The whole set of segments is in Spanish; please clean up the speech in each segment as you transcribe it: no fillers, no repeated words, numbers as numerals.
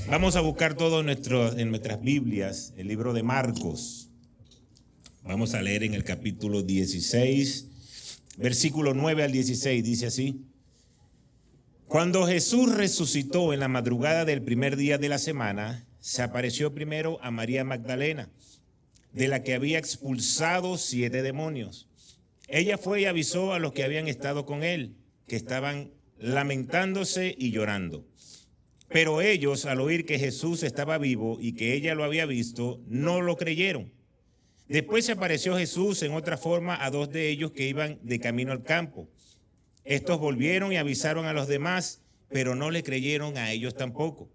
Vamos a buscar todo en nuestras Biblias, el libro de Marcos. Vamos a leer en el capítulo 16, versículo 9 al 16, dice así. Cuando Jesús resucitó en la madrugada del primer día de la semana, se apareció primero a María Magdalena, de la que había expulsado 7 demonios. Ella fue y avisó a los que habían estado con él, que estaban lamentándose y llorando. Pero ellos, al oír que Jesús estaba vivo y que ella lo había visto, no lo creyeron. Después se apareció Jesús en otra forma a 2 de ellos que iban de camino al campo. Estos volvieron y avisaron a los demás, pero no le creyeron a ellos tampoco.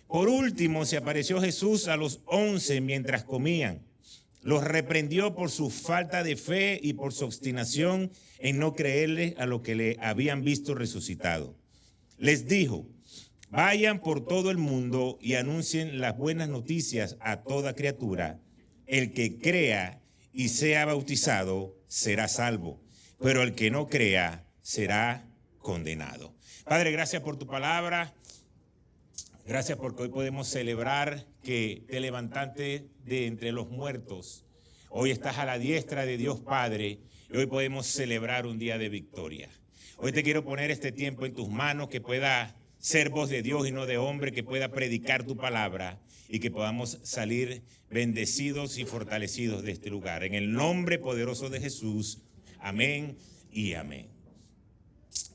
Por último, se apareció Jesús a los 11 mientras comían. Los reprendió por su falta de fe y por su obstinación en no creerle a lo que le habían visto resucitado. Les dijo: vayan por todo el mundo y anuncien las buenas noticias a toda criatura. El que crea y sea bautizado será salvo, pero el que no crea será condenado. Padre, gracias por tu palabra. Gracias porque hoy podemos celebrar que te levantaste de entre los muertos. Hoy estás a la diestra de Dios Padre y hoy podemos celebrar un día de victoria. Hoy te quiero poner este tiempo en tus manos, que pueda ser voz de Dios y no de hombre, que pueda predicar tu palabra y que podamos salir bendecidos y fortalecidos de este lugar. En el nombre poderoso de Jesús, amén y amén.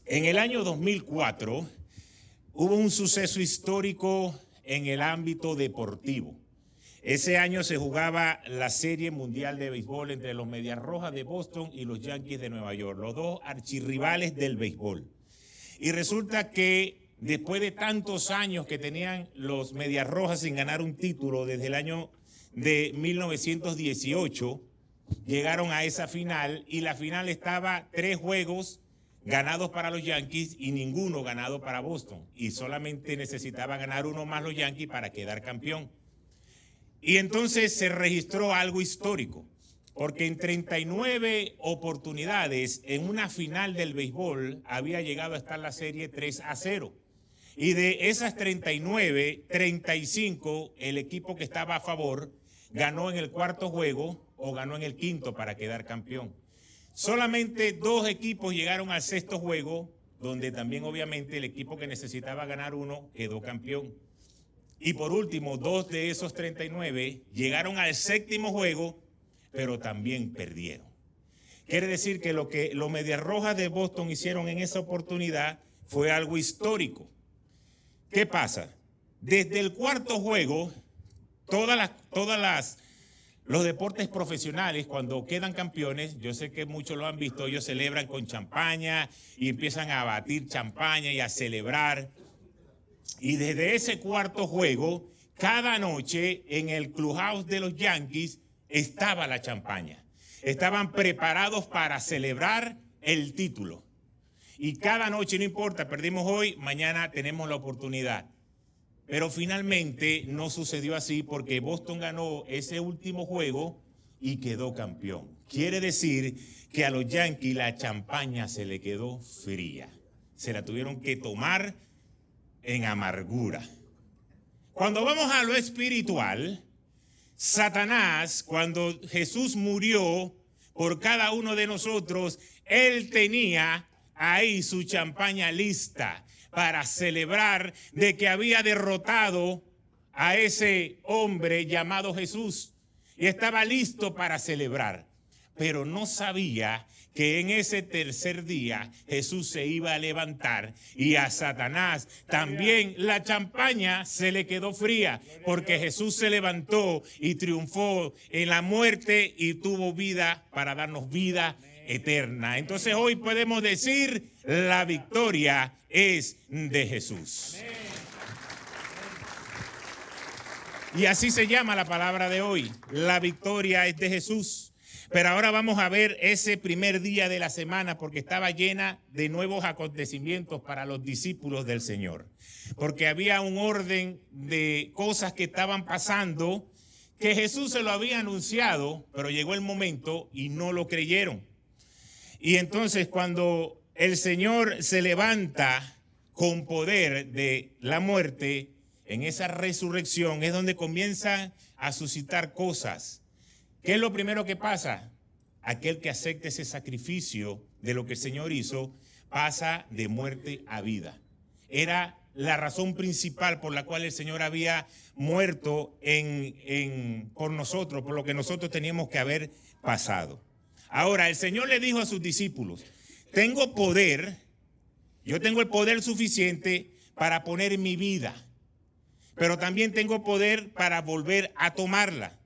En el año 2004 hubo un suceso histórico en el ámbito deportivo. Ese año se jugaba la Serie Mundial de Béisbol entre los Medias Rojas de Boston y los Yankees de Nueva York, los dos archirrivales del béisbol. Y resulta que después de tantos años que tenían los Medias Rojas sin ganar un título, desde el año de 1918, llegaron a esa final y la final estaba 3 juegos ganados para los Yankees y ninguno ganado para Boston. Y solamente necesitaban ganar uno más los Yankees para quedar campeón. Y entonces se registró algo histórico, porque en 39 oportunidades en una final del béisbol había llegado a estar la serie 3-0. Y de esas 39, 35, el equipo que estaba a favor ganó en el 4º juego o ganó en el 5º para quedar campeón. Solamente 2 equipos llegaron al 6º juego, donde también obviamente el equipo que necesitaba ganar uno quedó campeón. Y por último, 2 de esos 39 llegaron al 7º juego, pero también perdieron. Quiere decir que lo que los Medias Rojas de Boston hicieron en esa oportunidad fue algo histórico. ¿Qué pasa? Desde el 4º juego, los deportes profesionales, cuando quedan campeones, yo sé que muchos lo han visto, ellos celebran con champaña y empiezan a batir champaña y a celebrar. Y desde ese 4º juego, cada noche en el clubhouse de los Yankees estaba la champaña. Estaban preparados para celebrar el título. Y cada noche, no importa, perdimos hoy, mañana tenemos la oportunidad. Pero finalmente no sucedió así, porque Boston ganó ese último juego y quedó campeón. Quiere decir que a los Yankees la champaña se le quedó fría. Se la tuvieron que tomar en amargura. Cuando vamos a lo espiritual, Satanás, cuando Jesús murió por cada uno de nosotros, él tenía ahí su champaña lista para celebrar de que había derrotado a ese hombre llamado Jesús y estaba listo para celebrar, pero no sabía que en ese 3er día Jesús se iba a levantar y a Satanás también la champaña se le quedó fría, porque Jesús se levantó y triunfó en la muerte y tuvo vida para darnos vida eterna. Entonces hoy podemos decir: la victoria es de Jesús. Y así se llama la palabra de hoy: la victoria es de Jesús. Pero ahora vamos a ver ese primer día de la semana, porque estaba llena de nuevos acontecimientos para los discípulos del Señor. Porque había un orden de cosas que estaban pasando que Jesús se lo había anunciado, pero llegó el momento y no lo creyeron. Y entonces cuando el Señor se levanta con poder de la muerte, en esa resurrección, es donde comienzan a suscitar cosas. ¿Qué es lo primero que pasa? Aquel que acepta ese sacrificio de lo que el Señor hizo, pasa de muerte a vida. Era la razón principal por la cual el Señor había muerto por nosotros, por lo que nosotros teníamos que haber pasado. Ahora, el Señor le dijo a sus discípulos, tengo poder, yo tengo el poder suficiente para poner mi vida, pero también tengo poder para volver a tomarla.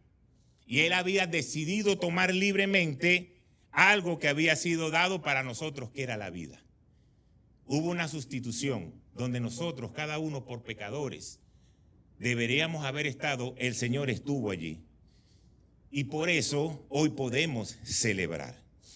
Y Él había decidido tomar libremente algo que había sido dado para nosotros, que era la vida. Hubo una sustitución donde nosotros, cada uno por pecadores, deberíamos haber estado, el Señor estuvo allí. Y por eso hoy podemos celebrar.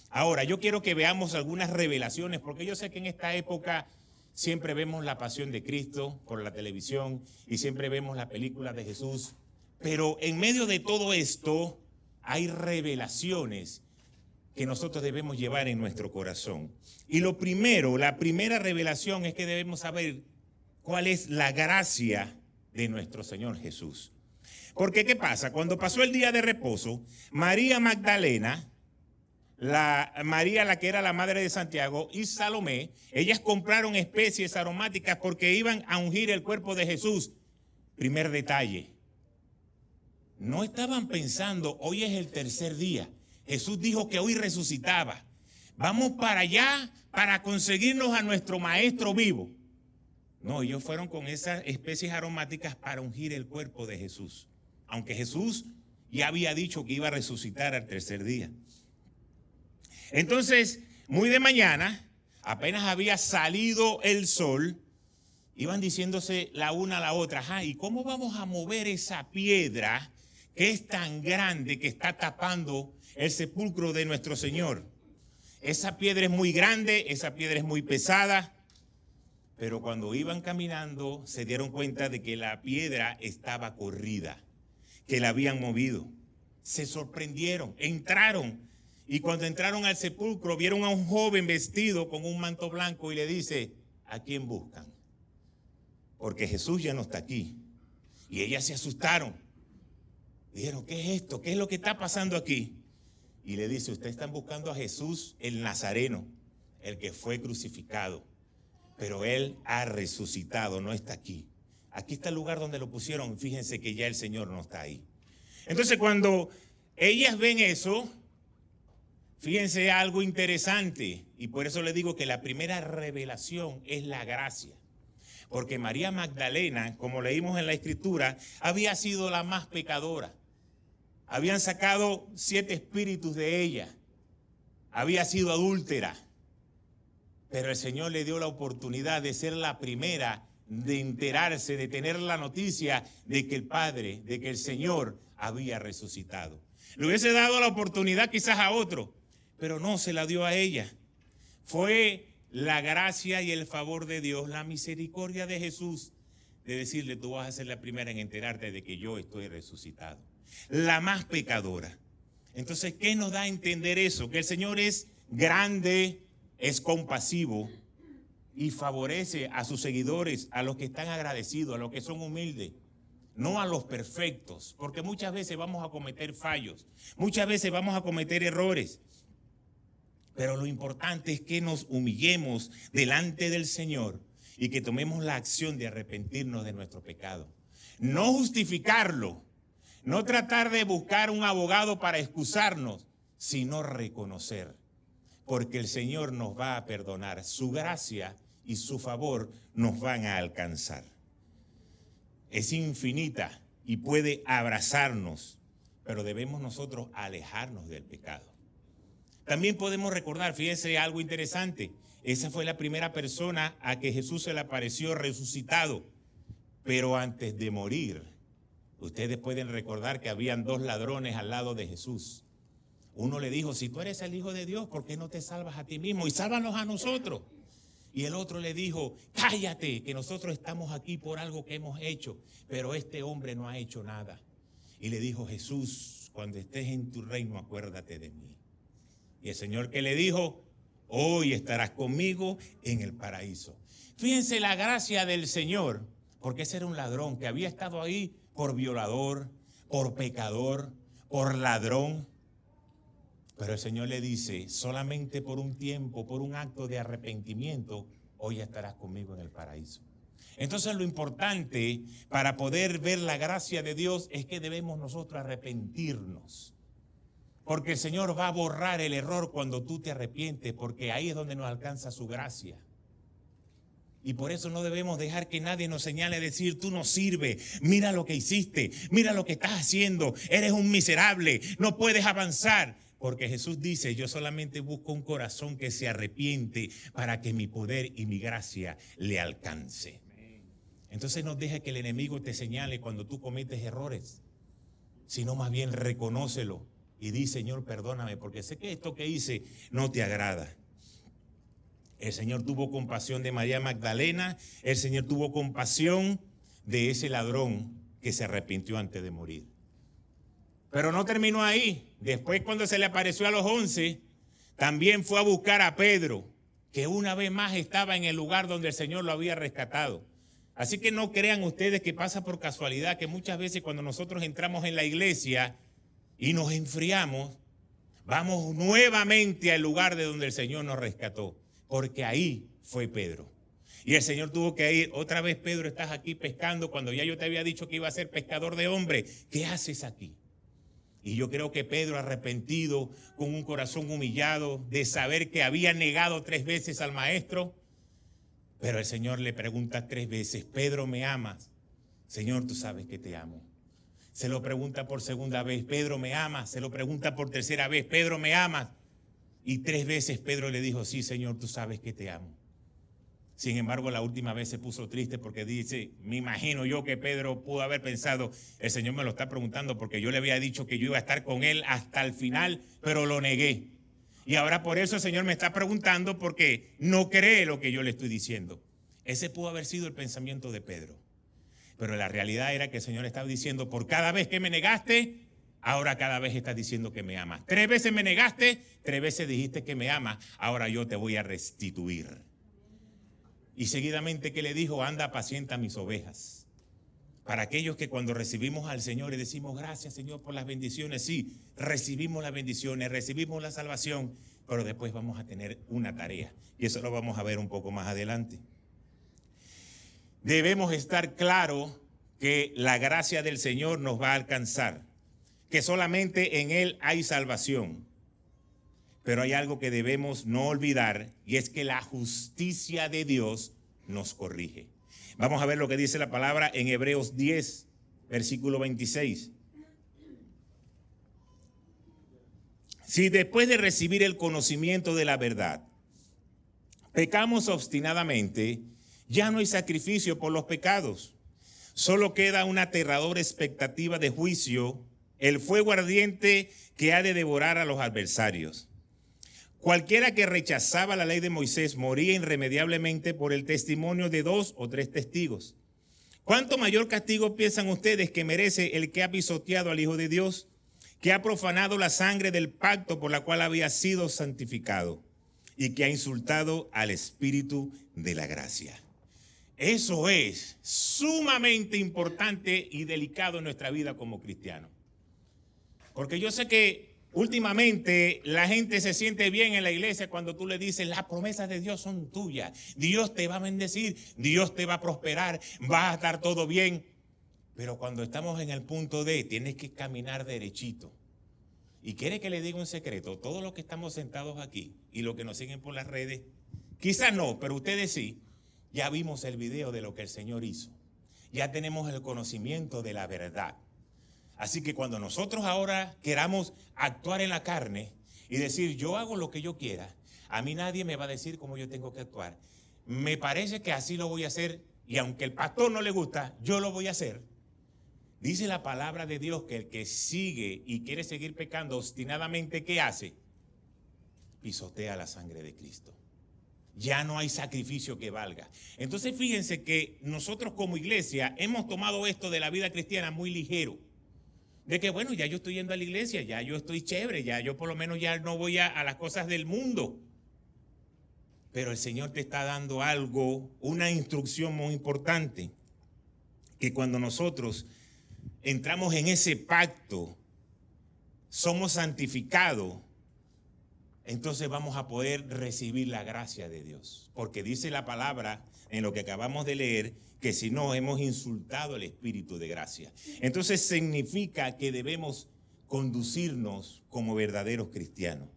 Ahora, yo quiero que veamos algunas revelaciones, porque yo sé que en esta época siempre vemos la pasión de Cristo por la televisión y siempre vemos la película de Jesús. Pero en medio de todo esto hay revelaciones que nosotros debemos llevar en nuestro corazón. Y la primera revelación es que debemos saber cuál es la gracia de nuestro Señor Jesús. Porque ¿qué pasa? Cuando pasó el día de reposo, María Magdalena, María la que era la madre de Santiago, y Salomé, ellas compraron especies aromáticas porque iban a ungir el cuerpo de Jesús. Primer detalle, no estaban pensando, hoy es el tercer día. Jesús dijo que hoy resucitaba. Vamos para allá para conseguirnos a nuestro maestro vivo. No, ellos fueron con esas especies aromáticas para ungir el cuerpo de Jesús. Aunque Jesús ya había dicho que iba a resucitar al tercer día. Entonces, muy de mañana, apenas había salido el sol, iban diciéndose la una a la otra, ¿y cómo vamos a mover esa piedra que es tan grande que está tapando el sepulcro de nuestro Señor? Esa piedra es muy grande, esa piedra es muy pesada. Pero cuando iban caminando se dieron cuenta de que la piedra estaba corrida, que la habían movido. Se sorprendieron, entraron. Y cuando entraron al sepulcro vieron a un joven vestido con un manto blanco y le dice, ¿a quién buscan? Porque Jesús ya no está aquí. Y ellas se asustaron. Dijeron, ¿qué es esto? ¿Qué es lo que está pasando aquí? Y le dice, ustedes están buscando a Jesús el Nazareno, el que fue crucificado. Pero Él ha resucitado, no está aquí. Aquí está el lugar donde lo pusieron. Fíjense que ya el Señor no está ahí. Entonces cuando ellas ven eso, fíjense algo interesante. Y por eso les digo que la primera revelación es la gracia. Porque María Magdalena, como leímos en la Escritura, había sido la más pecadora. Habían sacado 7 espíritus de ella. Había sido adúltera. Pero el Señor le dio la oportunidad de ser la primera, de enterarse, de tener la noticia de que el Padre, de que el Señor había resucitado. Le hubiese dado la oportunidad quizás a otro, pero no, se la dio a ella. Fue la gracia y el favor de Dios, la misericordia de Jesús, de decirle, tú vas a ser la primera en enterarte de que yo estoy resucitado. La más pecadora. Entonces, ¿qué nos da a entender eso? Que el Señor es grande, es compasivo y favorece a sus seguidores, a los que están agradecidos, a los que son humildes, no a los perfectos, porque muchas veces vamos a cometer fallos, muchas veces vamos a cometer errores, pero lo importante es que nos humillemos delante del Señor y que tomemos la acción de arrepentirnos de nuestro pecado. No justificarlo, no tratar de buscar un abogado para excusarnos, sino reconocer. Porque el Señor nos va a perdonar, su gracia y su favor nos van a alcanzar. Es infinita y puede abrazarnos, pero debemos nosotros alejarnos del pecado. También podemos recordar, fíjense algo interesante, esa fue la primera persona a que Jesús se le apareció resucitado, pero antes de morir, ustedes pueden recordar que habían 2 ladrones al lado de Jesús. Uno le dijo, si tú eres el Hijo de Dios, ¿por qué no te salvas a ti mismo y sálvanos a nosotros? Y el otro le dijo, cállate, que nosotros estamos aquí por algo que hemos hecho, pero este hombre no ha hecho nada. Y le dijo, Jesús, cuando estés en tu reino, acuérdate de mí. Y el Señor que le dijo, hoy estarás conmigo en el paraíso. Fíjense la gracia del Señor, porque ese era un ladrón que había estado ahí por violador, por pecador, por ladrón. Pero el Señor le dice, solamente por un tiempo, por un acto de arrepentimiento, hoy estarás conmigo en el paraíso. Entonces lo importante para poder ver la gracia de Dios es que debemos nosotros arrepentirnos. Porque el Señor va a borrar el error cuando tú te arrepientes, porque ahí es donde nos alcanza su gracia. Y por eso no debemos dejar que nadie nos señale decir, tú no sirves, mira lo que hiciste, mira lo que estás haciendo, eres un miserable, no puedes avanzar. Porque Jesús dice, yo solamente busco un corazón que se arrepiente para que mi poder y mi gracia le alcance. Entonces no dejes que el enemigo te señale cuando tú cometes errores, sino más bien reconócelo y di, Señor, perdóname, porque sé que esto que hice no te agrada. El Señor tuvo compasión de María Magdalena, el Señor tuvo compasión de ese ladrón que se arrepintió antes de morir. Pero no terminó ahí. Después, cuando se le apareció a los 11, también fue a buscar a Pedro, que una vez más estaba en el lugar donde el Señor lo había rescatado. Así que no crean ustedes que pasa por casualidad, que muchas veces cuando nosotros entramos en la iglesia y nos enfriamos, vamos nuevamente al lugar de donde el Señor nos rescató, porque ahí fue Pedro. Y el Señor tuvo que ir, otra vez Pedro, estás aquí pescando cuando ya yo te había dicho que iba a ser pescador de hombres. ¿Qué haces aquí? Y yo creo que Pedro, arrepentido, con un corazón humillado, de saber que había negado 3 veces al maestro, pero el Señor le pregunta 3 veces, Pedro, ¿me amas? Señor, tú sabes que te amo. Se lo pregunta por segunda vez, Pedro, ¿me amas? Se lo pregunta por tercera vez, Pedro, ¿me amas? Y 3 veces Pedro le dijo, sí, Señor, tú sabes que te amo. Sin embargo, la última vez se puso triste porque dice, me imagino yo que Pedro pudo haber pensado, el Señor me lo está preguntando porque yo le había dicho que yo iba a estar con él hasta el final, pero lo negué. Y ahora por eso el Señor me está preguntando porque no cree lo que yo le estoy diciendo. Ese pudo haber sido el pensamiento de Pedro. Pero la realidad era que el Señor estaba diciendo, por cada vez que me negaste, ahora cada vez estás diciendo que me amas. 3 veces me negaste, 3 veces dijiste que me amas, ahora yo te voy a restituir. Y seguidamente, ¿qué le dijo? Anda, apacienta mis ovejas. Para aquellos que cuando recibimos al Señor y decimos, gracias Señor por las bendiciones, sí, recibimos las bendiciones, recibimos la salvación, pero después vamos a tener una tarea. Y eso lo vamos a ver un poco más adelante. Debemos estar claros que la gracia del Señor nos va a alcanzar, que solamente en Él hay salvación. Pero hay algo que debemos no olvidar, y es que la justicia de Dios nos corrige. Vamos a ver lo que dice la palabra en Hebreos 10, versículo 26. Si después de recibir el conocimiento de la verdad, pecamos obstinadamente, ya no hay sacrificio por los pecados. Solo queda una aterradora expectativa de juicio, el fuego ardiente que ha de devorar a los adversarios. Cualquiera que rechazaba la ley de Moisés moría irremediablemente por el testimonio de 2 o 3 testigos. ¿Cuánto mayor castigo piensan ustedes que merece el que ha pisoteado al Hijo de Dios, que ha profanado la sangre del pacto por la cual había sido santificado y que ha insultado al Espíritu de la gracia? Eso es sumamente importante y delicado en nuestra vida como cristianos. Porque yo sé que últimamente la gente se siente bien en la iglesia cuando tú le dices, las promesas de Dios son tuyas. Dios te va a bendecir, Dios te va a prosperar, va a estar todo bien. Pero cuando estamos en el punto de, tienes que caminar derechito. Y quiere que le diga un secreto, todos los que estamos sentados aquí y los que nos siguen por las redes, quizás no, pero ustedes sí, ya vimos el video de lo que el Señor hizo. Ya tenemos el conocimiento de la verdad. Así que cuando nosotros ahora queramos actuar en la carne y decir, yo hago lo que yo quiera, a mí nadie me va a decir cómo yo tengo que actuar. Me parece que así lo voy a hacer y aunque el pastor no le gusta, yo lo voy a hacer. Dice la palabra de Dios que el que sigue y quiere seguir pecando obstinadamente, ¿qué hace? Pisotea la sangre de Cristo. Ya no hay sacrificio que valga. Entonces fíjense que nosotros como iglesia hemos tomado esto de la vida cristiana muy ligero. De que bueno, ya yo estoy yendo a la iglesia, ya yo estoy chévere, ya yo por lo menos ya no voy a las cosas del mundo. Pero el Señor te está dando algo, una instrucción muy importante. que cuando nosotros entramos en ese pacto, somos santificados, entonces vamos a poder recibir la gracia de Dios. Porque dice la palabra en lo que acabamos de leer, que si no hemos insultado el Espíritu de gracia. Entonces significa que debemos conducirnos como verdaderos cristianos.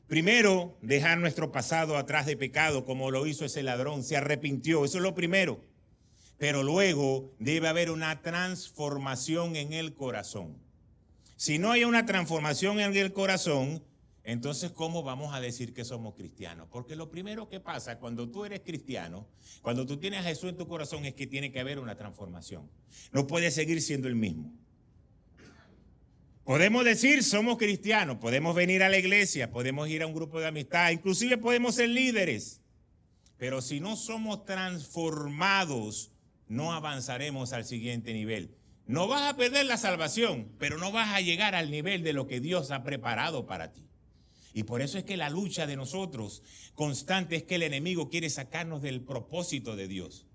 Primero, dejar nuestro pasado atrás de pecado, como lo hizo ese ladrón, se arrepintió, eso es lo primero. Pero luego debe haber una transformación en el corazón. Si no hay una transformación en el corazón, entonces, ¿cómo vamos a decir que somos cristianos? Porque lo primero que pasa cuando tú eres cristiano, cuando tú tienes a Jesús en tu corazón, es que tiene que haber una transformación. No puedes seguir siendo el mismo. Podemos decir somos cristianos, podemos venir a la iglesia, podemos ir a un grupo de amistad, inclusive podemos ser líderes. Pero si no somos transformados, no avanzaremos al siguiente nivel. No vas a perder la salvación, pero no vas a llegar al nivel de lo que Dios ha preparado para ti. Y por eso es que la lucha de nosotros constante es que el enemigo quiere sacarnos del propósito de Dios.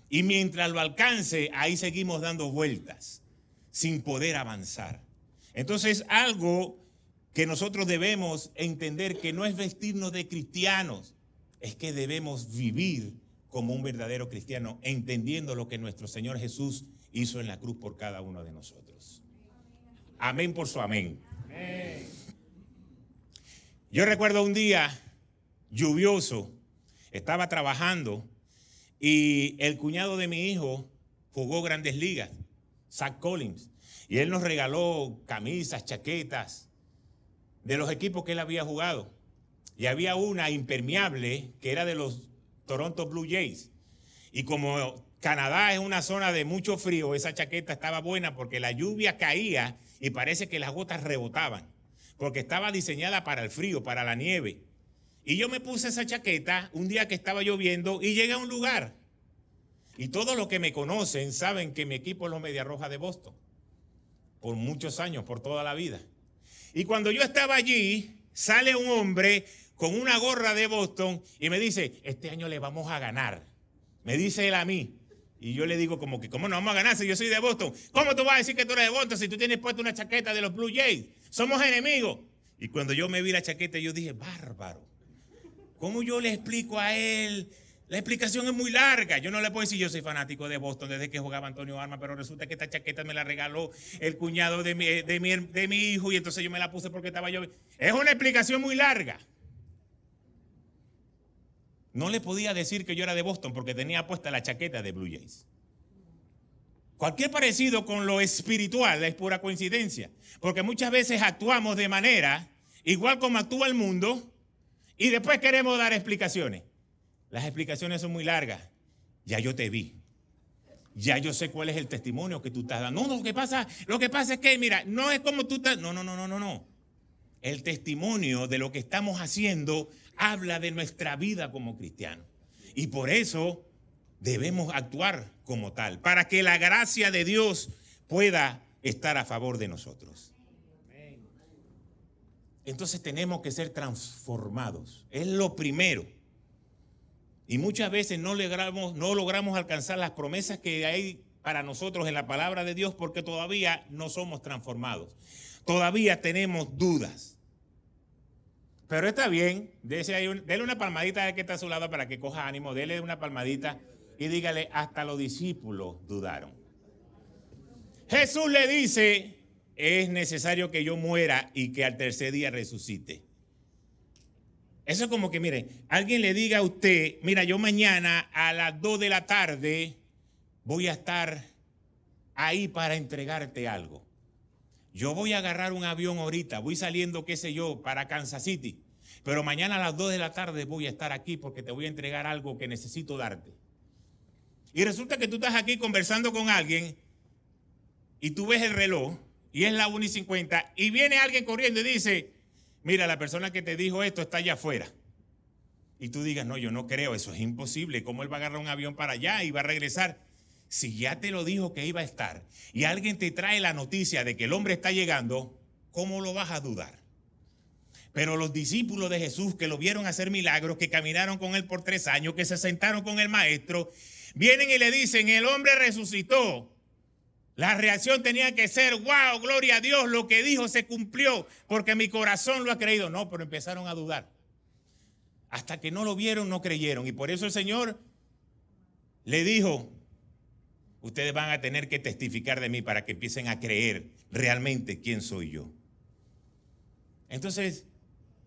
Y mientras lo alcance, ahí seguimos dando vueltas sin poder avanzar. Entonces, algo que nosotros debemos entender que no es vestirnos de cristianos, es que debemos vivir como un verdadero cristiano, entendiendo lo que nuestro Señor Jesús hizo en la cruz por cada uno de nosotros. Amén por su amén. Amén. Yo recuerdo un día lluvioso, estaba trabajando y el cuñado de mi hijo jugó Grandes Ligas, Zach Collins, y él nos regaló camisas, chaquetas de los equipos que él había jugado. Y había una impermeable que era de los Toronto Blue Jays. Y como Canadá es una zona de mucho frío, esa chaqueta estaba buena porque la lluvia caía y parece que las gotas rebotaban. Porque estaba diseñada para el frío, para la nieve. Y yo me puse esa chaqueta un día que estaba lloviendo y llegué a un lugar. Y todos los que me conocen saben que mi equipo es los Medias Rojas de Boston. Por muchos años, por toda la vida. Y cuando yo estaba allí, sale un hombre con una gorra de Boston y me dice, este año le vamos a ganar. Me dice él a mí. Y yo le digo como que, ¿cómo no vamos a ganar si yo soy de Boston? ¿Cómo tú vas a decir que tú eres de Boston si tú tienes puesto una chaqueta de los Blue Jays? Somos enemigos. Y cuando yo me vi la chaqueta, yo dije, bárbaro. ¿Cómo yo le explico a él? La explicación es muy larga. Yo no le puedo decir, yo soy fanático de Boston desde que jugaba Antonio Armas, pero resulta que esta chaqueta me la regaló el cuñado de mi hijo y entonces yo me la puse porque estaba yo. Es una explicación muy larga. No le podía decir que yo era de Boston porque tenía puesta la chaqueta de Blue Jays. Cualquier parecido con lo espiritual es pura coincidencia, porque muchas veces actuamos de manera igual como actúa el mundo y después queremos dar explicaciones. Las explicaciones son muy largas. Ya yo te vi. Ya yo sé cuál es el testimonio que tú estás dando. No, lo que pasa es que, mira, no es como tú estás. No. El testimonio de lo que estamos haciendo habla de nuestra vida como cristianos. Y por eso debemos actuar como tal, para que la gracia de Dios pueda estar a favor de nosotros. Entonces tenemos que ser transformados. Es lo primero. Y muchas veces no logramos alcanzar las promesas que hay para nosotros en la palabra de Dios porque todavía no somos transformados. Todavía tenemos dudas. Pero está bien, dele una palmadita al que está a su lado para que coja ánimo, dele una palmadita y dígale, hasta los discípulos dudaron. Jesús le dice, es necesario que yo muera y que al tercer día resucite. Eso es como que, mire, alguien le diga a usted, mira, yo mañana a las 2 de la tarde voy a estar ahí para entregarte algo. Yo voy a agarrar un avión ahorita, voy saliendo, qué sé yo, para Kansas City, pero mañana a las 2 de la tarde voy a estar aquí porque te voy a entregar algo que necesito darte. Y resulta que tú estás aquí conversando con alguien y tú ves el reloj y es la 1:50 y viene alguien corriendo y dice, mira, la persona que te dijo esto está allá afuera. Y tú digas, no, yo no creo, eso es imposible. ¿Cómo él va a agarrar un avión para allá y va a regresar? Si ya te lo dijo que iba a estar y alguien te trae la noticia de que el hombre está llegando, ¿cómo lo vas a dudar? Pero los discípulos de Jesús que lo vieron hacer milagros, que caminaron con él por 3 años, que se sentaron con el maestro, vienen y le dicen, el hombre resucitó. La reacción tenía que ser, wow, gloria a Dios, lo que dijo se cumplió, porque mi corazón lo ha creído. No, pero empezaron a dudar. Hasta que no lo vieron, no creyeron. Y por eso el Señor le dijo, ustedes van a tener que testificar de mí para que empiecen a creer realmente quién soy yo. Entonces,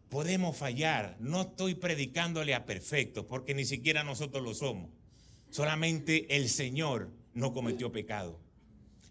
podemos fallar. No estoy predicándole a perfectos, porque ni siquiera nosotros lo somos. Solamente el Señor no cometió pecado.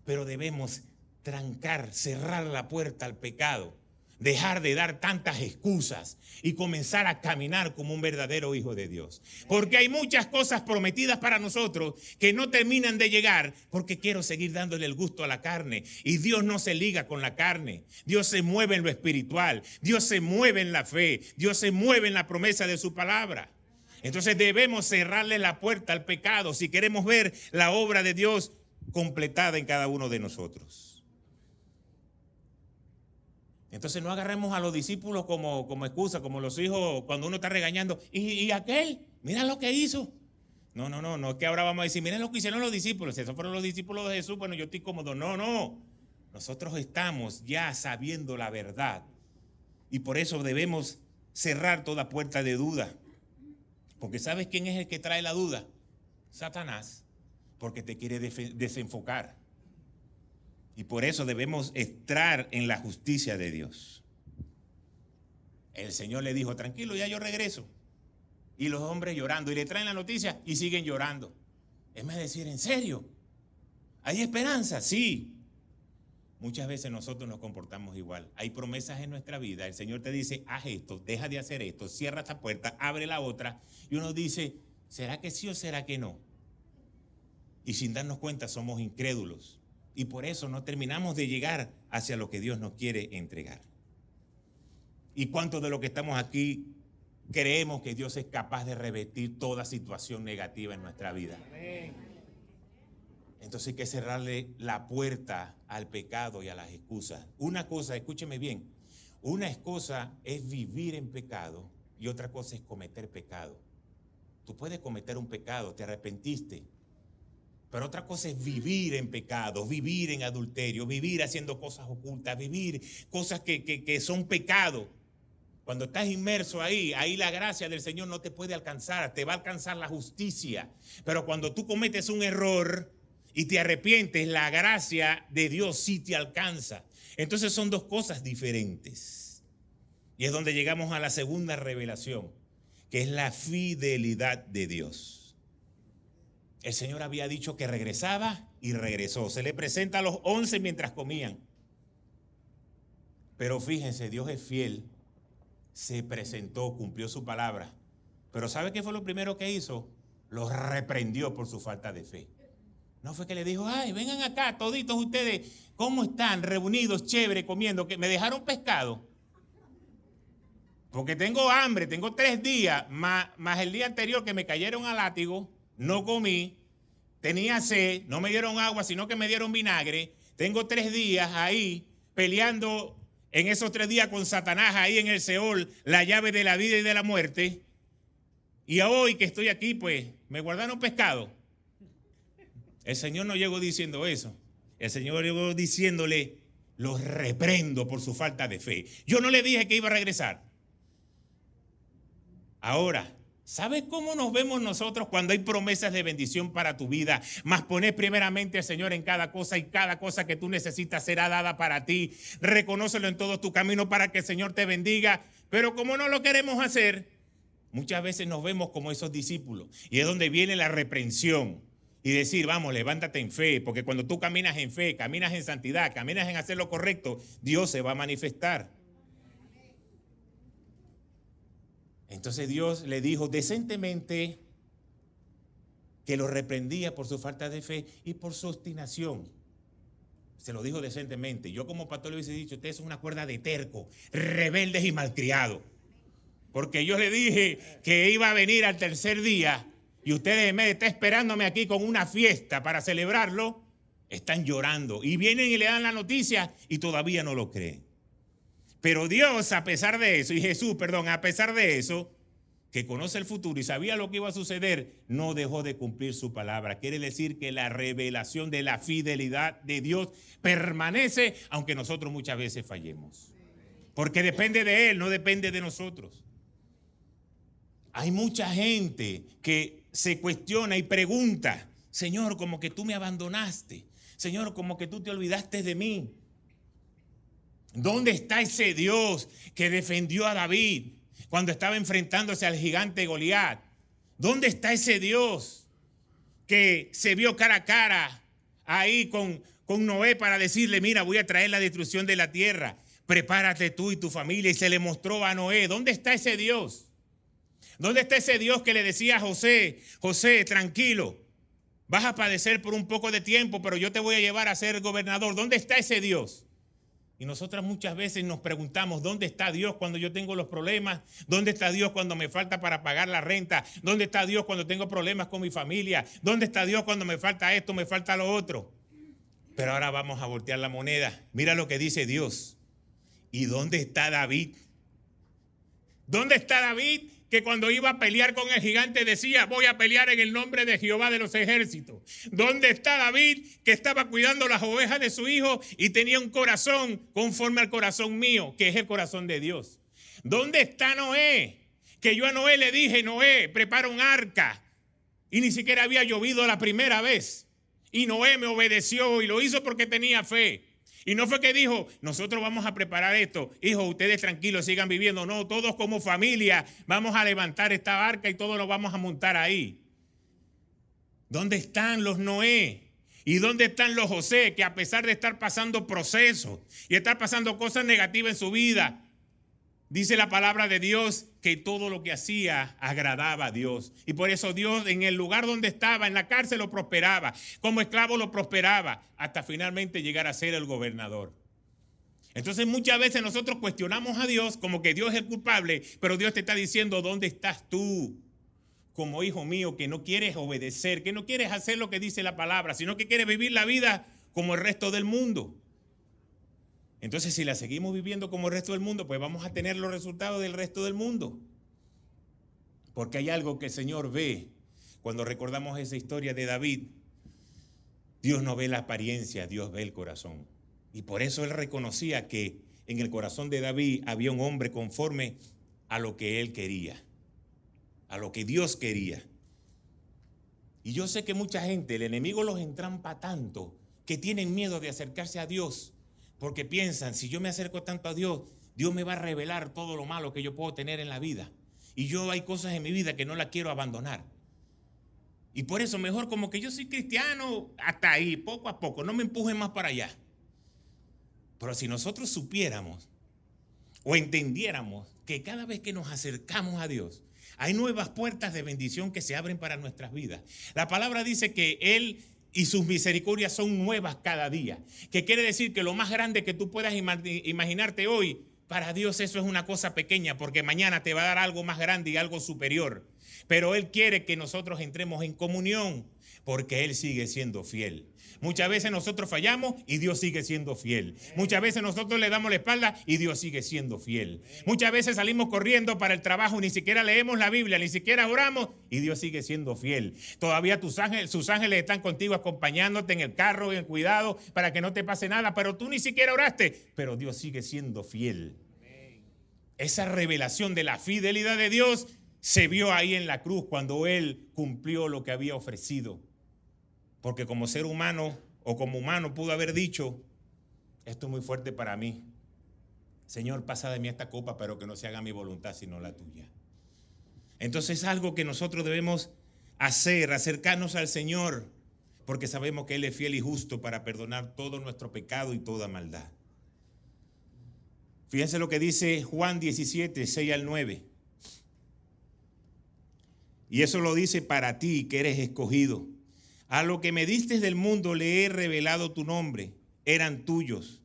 Pero debemos trancar, cerrar la puerta al pecado, dejar de dar tantas excusas y comenzar a caminar como un verdadero hijo de Dios. Porque hay muchas cosas prometidas para nosotros que no terminan de llegar porque quiero seguir dándole el gusto a la carne. Y Dios no se liga con la carne. Dios se mueve en lo espiritual. Dios se mueve en la fe. Dios se mueve en la promesa de su palabra. Entonces debemos cerrarle la puerta al pecado si queremos ver la obra de Dios completada en cada uno de nosotros. Entonces no agarremos a los discípulos como excusa, como los hijos cuando uno está regañando. ¿Y aquel? Mira lo que hizo. No es que ahora vamos a decir, miren lo que hicieron los discípulos. Si esos fueron los discípulos de Jesús, bueno, yo estoy cómodo. No. Nosotros estamos ya sabiendo la verdad. Y por eso debemos cerrar toda puerta de duda. Porque ¿sabes quién es el que trae la duda? Satanás. Porque te quiere desenfocar. Y por eso debemos estar en la justicia de Dios. El Señor le dijo, tranquilo, ya yo regreso. Y los hombres llorando. Y le traen la noticia y siguen llorando. Es decir, ¿en serio? ¿Hay esperanza? Sí. Muchas veces nosotros nos comportamos igual. Hay promesas en nuestra vida. El Señor te dice, haz esto, deja de hacer esto, cierra esta puerta, abre la otra. Y uno dice, ¿será que sí o será que no? Y sin darnos cuenta somos incrédulos. Y por eso no terminamos de llegar hacia lo que Dios nos quiere entregar. ¿Y cuántos de los que estamos aquí creemos que Dios es capaz de revertir toda situación negativa en nuestra vida? Entonces hay que cerrarle la puerta al pecado y a las excusas. Una cosa, escúcheme bien, una cosa es vivir en pecado y otra cosa es cometer pecado. Tú puedes cometer un pecado, te arrepentiste. Pero otra cosa es vivir en pecado, vivir en adulterio, vivir haciendo cosas ocultas, vivir cosas que son pecado. Cuando estás inmerso ahí la gracia del Señor no te puede alcanzar, te va a alcanzar la justicia. Pero cuando tú cometes un error y te arrepientes, la gracia de Dios sí te alcanza. Entonces son dos cosas diferentes. Y es donde llegamos a la segunda revelación, que es la fidelidad de Dios. El Señor había dicho que regresaba y regresó. Se le presenta a los 11 mientras comían. Pero fíjense, Dios es fiel. Se presentó, cumplió su palabra. Pero ¿sabe qué fue lo primero que hizo? Los reprendió por su falta de fe. No fue que le dijo, ay, vengan acá toditos ustedes, ¿cómo están? Reunidos, chévere, comiendo, que me dejaron pescado. Porque tengo hambre, tengo 3 días, más el día anterior que me cayeron a látigo. No comí, tenía sed, no me dieron agua, sino que me dieron vinagre. Tengo 3 días ahí peleando en esos 3 días con Satanás ahí en el Seol, la llave de la vida y de la muerte. Y hoy que estoy aquí, pues, me guardaron pescado. El Señor no llegó diciendo eso. El Señor llegó diciéndole, los reprendo por su falta de fe. Yo no le dije que iba a regresar. Ahora, ¿sabes cómo nos vemos nosotros cuando hay promesas de bendición para tu vida? Más poner primeramente al Señor en cada cosa y cada cosa que tú necesitas será dada para ti. Reconócelo en todo tu camino para que el Señor te bendiga. Pero como no lo queremos hacer, muchas veces nos vemos como esos discípulos. Y es donde viene la reprensión. Y decir, vamos, levántate en fe. Porque cuando tú caminas en fe, caminas en santidad, caminas en hacer lo correcto, Dios se va a manifestar. Entonces Dios le dijo decentemente que lo reprendía por su falta de fe y por su obstinación. Se lo dijo decentemente. Yo como pastor le hubiese dicho, ustedes son una cuerda de terco, rebeldes y malcriados. Porque yo le dije que iba a venir al 3er día y ustedes en vez de estar esperándome aquí con una fiesta para celebrarlo, están llorando. Y vienen y le dan la noticia y todavía no lo creen. Pero Dios, a pesar de eso, y Jesús, perdón, a pesar de eso, que conoce el futuro y sabía lo que iba a suceder, no dejó de cumplir su palabra. Quiere decir que la revelación de la fidelidad de Dios permanece, aunque nosotros muchas veces fallemos. Porque depende de Él, no depende de nosotros. Hay mucha gente que se cuestiona y pregunta, Señor, como que tú me abandonaste. Señor, como que tú te olvidaste de mí. ¿Dónde está ese Dios que defendió a David cuando estaba enfrentándose al gigante Goliat? ¿Dónde está ese Dios que se vio cara a cara ahí con Noé para decirle, mira, voy a traer la destrucción de la tierra? Prepárate tú y tu familia. Y se le mostró a Noé. ¿Dónde está ese Dios? ¿Dónde está ese Dios que le decía a José, José, tranquilo, vas a padecer por un poco de tiempo, pero yo te voy a llevar a ser gobernador? ¿Dónde está ese Dios? Y nosotras muchas veces nos preguntamos, ¿dónde está Dios cuando yo tengo los problemas? ¿Dónde está Dios cuando me falta para pagar la renta? ¿Dónde está Dios cuando tengo problemas con mi familia? ¿Dónde está Dios cuando me falta esto, me falta lo otro? Pero ahora vamos a voltear la moneda. Mira lo que dice Dios. ¿Y dónde está David? ¿Dónde está David? Que cuando iba a pelear con el gigante decía, voy a pelear en el nombre de Jehová de los ejércitos. ¿Dónde está David que estaba cuidando las ovejas de su hijo y tenía un corazón conforme al corazón mío, que es el corazón de Dios? ¿Dónde está Noé? Que yo a Noé le dije, Noé, prepara un arca. Y ni siquiera había llovido la primera vez. Y Noé me obedeció y lo hizo porque tenía fe. Y no fue que dijo, nosotros vamos a preparar esto. Hijo, ustedes tranquilos, sigan viviendo. No, todos como familia vamos a levantar esta barca y todos nos vamos a montar ahí. ¿Dónde están los Noé? ¿Y dónde están los José? Que a pesar de estar pasando procesos y estar pasando cosas negativas en su vida, dice la palabra de Dios que todo lo que hacía agradaba a Dios. Y por eso Dios en el lugar donde estaba, en la cárcel, lo prosperaba. Como esclavo lo prosperaba hasta finalmente llegar a ser el gobernador. Entonces muchas veces nosotros cuestionamos a Dios como que Dios es el culpable, pero Dios te está diciendo, ¿dónde estás tú? Como hijo mío que no quieres obedecer, que no quieres hacer lo que dice la palabra, sino que quieres vivir la vida como el resto del mundo. Entonces, si la seguimos viviendo como el resto del mundo, pues vamos a tener los resultados del resto del mundo. Porque hay algo que el Señor ve cuando recordamos esa historia de David. Dios no ve la apariencia, Dios ve el corazón. Y por eso Él reconocía que en el corazón de David había un hombre conforme a lo que Él quería, a lo que Dios quería. Y yo sé que mucha gente, el enemigo los entrampa tanto que tienen miedo de acercarse a Dios. Porque piensan, si yo me acerco tanto a Dios, Dios me va a revelar todo lo malo que yo puedo tener en la vida. Y yo hay cosas en mi vida que no las quiero abandonar. Y por eso mejor como que yo soy cristiano hasta ahí, poco a poco, no me empujen más para allá. Pero si nosotros supiéramos o entendiéramos que cada vez que nos acercamos a Dios, hay nuevas puertas de bendición que se abren para nuestras vidas. La palabra dice que Él y sus misericordias son nuevas cada día. Que quiere decir que lo más grande que tú puedas imaginarte hoy, para Dios eso es una cosa pequeña, porque mañana te va a dar algo más grande y algo superior. Pero Él quiere que nosotros entremos en comunión, porque Él sigue siendo fiel. Muchas veces nosotros fallamos y Dios sigue siendo fiel. Muchas veces nosotros le damos la espalda y Dios sigue siendo fiel. Muchas veces salimos corriendo para el trabajo, ni siquiera leemos la Biblia, ni siquiera oramos y Dios sigue siendo fiel. Todavía sus ángeles están contigo acompañándote en el carro, en el cuidado, para que no te pase nada, pero tú ni siquiera oraste, pero Dios sigue siendo fiel. Esa revelación de la fidelidad de Dios se vio ahí en la cruz cuando Él cumplió lo que había ofrecido. Porque como ser humano o como humano pudo haber dicho, esto es muy fuerte para mí. Señor, pasa de mí esta copa, pero que no se haga mi voluntad sino la tuya. Entonces es algo que nosotros debemos hacer, acercarnos al Señor, porque sabemos que Él es fiel y justo para perdonar todo nuestro pecado y toda maldad. Fíjense lo que dice Juan 17, 6 al 9. Y eso lo dice para ti que eres escogido. A lo que me diste del mundo le he revelado tu nombre. Eran tuyos.